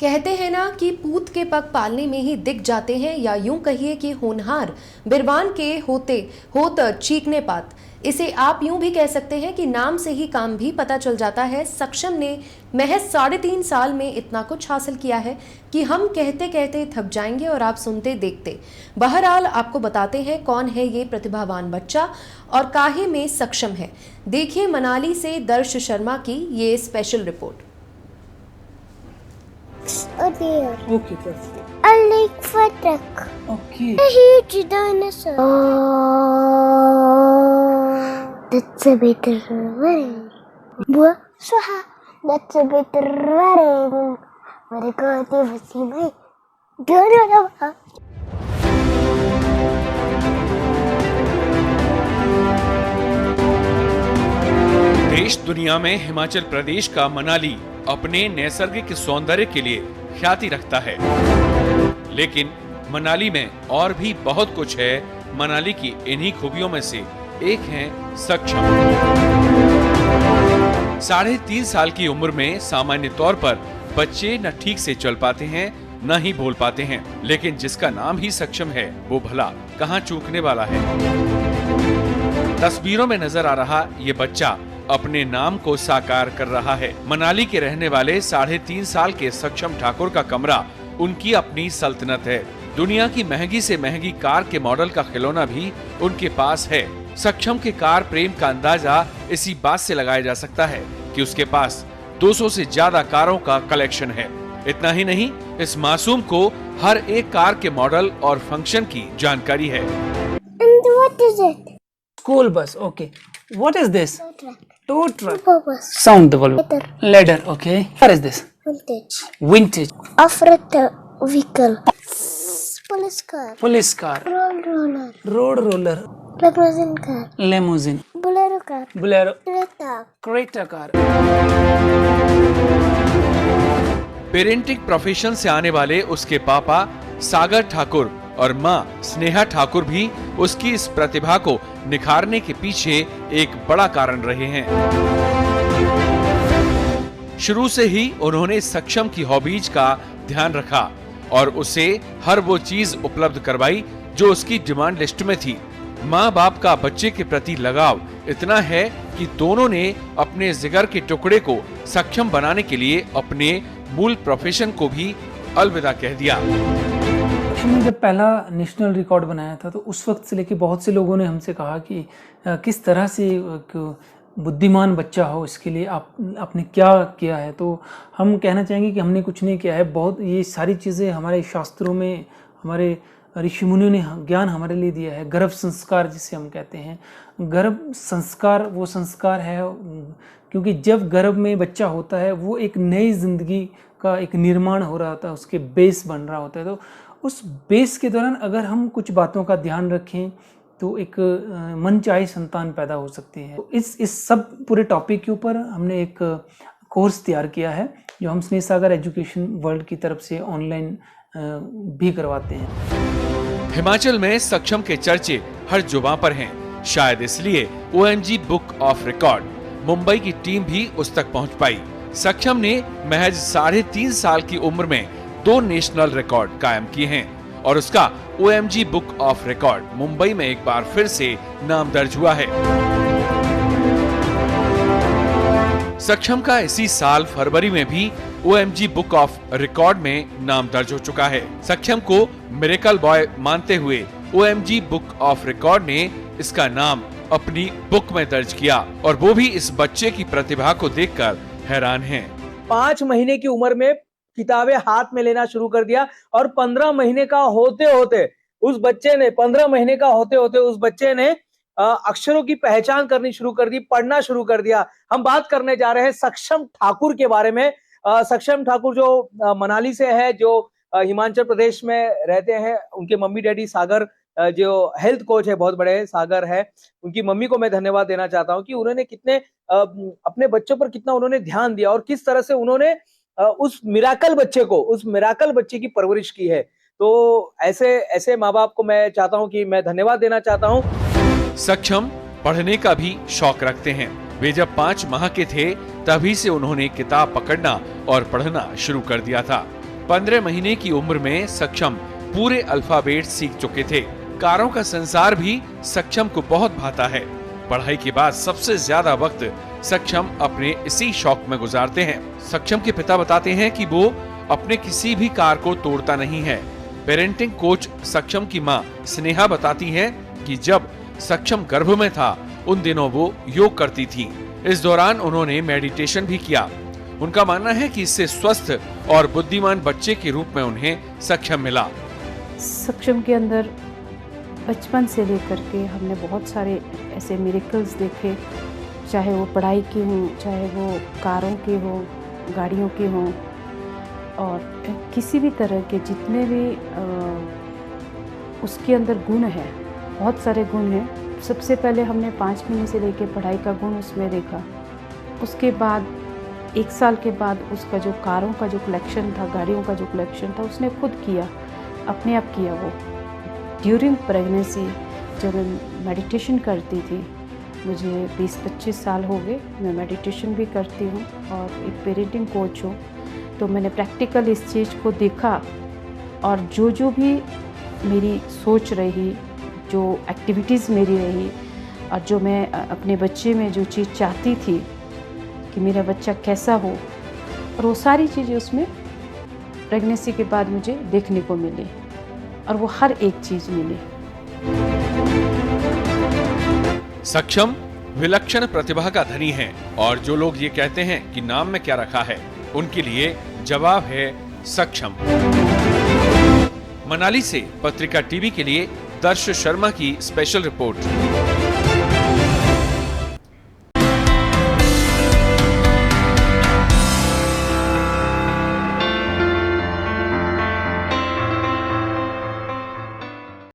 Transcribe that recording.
कहते हैं ना कि पूत के पग पालने में ही दिख जाते हैं, या यूं कहिए कि होनहार बिरबान के होत चीकने पात। इसे आप यूं भी कह सकते हैं कि नाम से ही काम भी पता चल जाता है। सक्षम ने महज 3.5 साल में इतना कुछ हासिल किया है कि हम कहते कहते थक जाएंगे और आप सुनते देखते। बहरहाल आपको बताते हैं कौन है ये प्रतिभावान बच्चा और काहे में सक्षम है। देखिए मनाली से दर्श शर्मा की ये special report. A deer. Okay, perfect. A lake for duck. Okay. A huge dinosaur. Oh, that's a bit worrying. Swaha, that's a bit worrying. Very good, you see my dinosaur. देश दुनिया में हिमाचल प्रदेश का मनाली अपने नैसर्गिक सौंदर्य के लिए ख्याति रखता है, लेकिन मनाली में और भी बहुत कुछ है। मनाली की इन्हीं खूबियों में से एक है सक्षम। 3.5 साल की उम्र में सामान्य तौर पर बच्चे न ठीक से चल पाते हैं न ही बोल पाते हैं, लेकिन जिसका नाम ही सक्षम है वो भला कहाँ चूकने वाला है। तस्वीरों में नजर आ रहा ये बच्चा अपने नाम को साकार कर रहा है। मनाली के रहने वाले 3.5 साल के सक्षम ठाकुर का कमरा उनकी अपनी सल्तनत है। दुनिया की महंगी से महंगी कार के मॉडल का खिलौना भी उनके पास है। सक्षम के कार प्रेम का अंदाजा इसी बात से लगाया जा सकता है कि उसके पास 200 से ज्यादा कारों का कलेक्शन है। इतना ही नहीं, इस मासूम को हर एक कार के मॉडल और फंक्शन की जानकारी है। And what is it? School bus. Okay. What is this? Tow truck. Tow truck. Purpose. Sound the volume. Leather. Ladder. Okay. What is this? Vintage. Vintage. Off-road vehicle. Police car. Police car. Road roller. Road roller. Limousine car. Limousine. Bolero car. Bolero. Creta. Creta car. Parenting profession से आने वाले उसके पापा सागर ठाकुर और मां स्नेहा ठाकुर भी उसकी इस प्रतिभा को निखारने के पीछे एक बड़ा कारण रहे हैं। शुरू से ही उन्होंने सक्षम की हॉबीज का ध्यान रखा और उसे हर वो चीज उपलब्ध करवाई जो उसकी डिमांड लिस्ट में थी। माँ बाप का बच्चे के प्रति लगाव इतना है कि दोनों ने अपने जिगर के टुकड़े को सक्षम बनाने के लिए अपने मूल प्रोफेशन को भी अलविदा कह दिया। हमने जब पहला नेशनल रिकॉर्ड बनाया था तो उस वक्त से लेके बहुत से लोगों ने हमसे कहा कि किस तरह से बुद्धिमान बच्चा हो, इसके लिए आपने क्या किया है। तो हम कहना चाहेंगे कि हमने कुछ नहीं किया है। बहुत ये सारी चीज़ें हमारे शास्त्रों में, हमारे ऋषि मुनियों ने ज्ञान हमारे लिए दिया है। गर्भ संस्कार जिसे हम कहते हैं, गर्भ संस्कार वो संस्कार है क्योंकि जब गर्भ में बच्चा होता है वो एक नई जिंदगी का एक निर्माण हो रहा होता है, उसके बेस बन रहा होता है। तो उस बेस के दौरान अगर हम कुछ बातों का ध्यान रखें तो एक मनचाही संतान पैदा हो सकती है। तो इस सब पूरे टॉपिक के ऊपर हमने एक कोर्स तैयार किया है जो हम स्नेह सागर एजुकेशन वर्ल्ड की तरफ से ऑनलाइन भी करवाते हैं। हिमाचल में सक्षम के चर्चे हर जुबां पर हैं, शायद इसलिए OMG book of record Mumbai की टीम भी उस तक पहुंच पाई। सक्षम ने महज 3.5 साल की उम्र में 2 नेशनल रिकॉर्ड कायम किए हैं और उसका OMG book of record Mumbai में एक बार फिर से नाम दर्ज हुआ है। सक्षम का इसी साल फरवरी में भी OMG बुक ऑफ रिकॉर्ड में नाम दर्ज हो चुका है। सक्षम को मिरेकल बॉय मानते हुए OMG बुक ऑफ रिकॉर्ड ने इसका नाम अपनी बुक में दर्ज किया और वो भी इस बच्चे की प्रतिभा को देखकर हैरान हैं। 5 महीने की उम्र में किताबें हाथ में लेना शुरू कर दिया और 15 महीने का होते होते उस बच्चे ने अक्षरों की पहचान करनी शुरू कर दी, पढ़ना शुरू कर दिया। हम बात करने जा रहे हैं सक्षम ठाकुर के बारे में। सक्षम ठाकुर जो मनाली से है, जो हिमाचल प्रदेश में रहते हैं। उनके मम्मी डैडी सागर जो हेल्थ कोच है, बहुत बड़े सागर है, उनकी मम्मी को मैं धन्यवाद देना चाहता हूं कि उन्होंने कितने अपने बच्चों पर कितना उन्होंने ध्यान दिया और किस तरह से उन्होंने उस मिराकल बच्चे की परवरिश की है। तो ऐसे माँ बाप को मैं चाहता हूं कि मैं धन्यवाद देना चाहता हूं। सक्षम पढ़ने का भी शौक रखते हैं। वे जब 5 माह के थे तभी से उन्होंने किताब पकड़ना और पढ़ना शुरू कर दिया था। 15 महीने की उम्र में सक्षम पूरे अल्फाबेट सीख चुके थे। कारों का संसार भी सक्षम को बहुत भाता है। पढ़ाई के बाद सबसे ज्यादा वक्त सक्षम अपने इसी शौक में गुजारते हैं। सक्षम के पिता बताते हैं कि वो अपने किसी भी कार को तोड़ता नहीं है। पेरेंटिंग कोच सक्षम की मां स्नेहा बताती है कि जब सक्षम गर्भ में था उन दिनों वो योग करती थी। इस दौरान उन्होंने मेडिटेशन भी किया। उनका मानना है कि इससे स्वस्थ और बुद्धिमान बच्चे के रूप में उन्हें सक्षम मिला। सक्षम के अंदर बचपन से लेकर के हमने बहुत सारे ऐसे मिरेकल्स देखे, चाहे वो पढ़ाई की हों, चाहे वो कारों की हो, गाड़ियों की हों, और किसी भी तरह के जितने भी उसके अंदर गुण है, बहुत सारे गुण हैं। सबसे पहले हमने 5 महीने से लेकर पढ़ाई का गुण उसमें देखा। उसके बाद 1 साल के बाद उसका जो कारों का जो कलेक्शन था, गाड़ियों का जो कलेक्शन था, उसने खुद किया, अपने आप किया। वो ड्यूरिंग प्रेगनेंसी जब मैं मेडिटेशन करती थी, मुझे 20-25 साल हो गए, मैं मेडिटेशन भी करती हूँ और एक पेरेंटिंग कोच हूँ, तो मैंने प्रैक्टिकल इस चीज़ को देखा। और जो भी मेरी सोच रही, जो एक्टिविटीज़ मेरी रही, और जो मैं अपने बच्चे में जो चीज़ चाहती थी कि मेरा बच्चा कैसा हो, और वो सारी चीज़ें उसमें प्रेगनेंसी के बाद मुझे देखने को मिली, और वो हर एक चीज़ मिली। सक्षम विलक्षण प्रतिभा का धनी है, और जो लोग ये कहते हैं कि नाम में क्या रखा है, उनके लिए जवाब है सक्षम। मनाली से पत्रिका टीवी के लिए दर्श शर्मा की स्पेशल रिपोर्ट।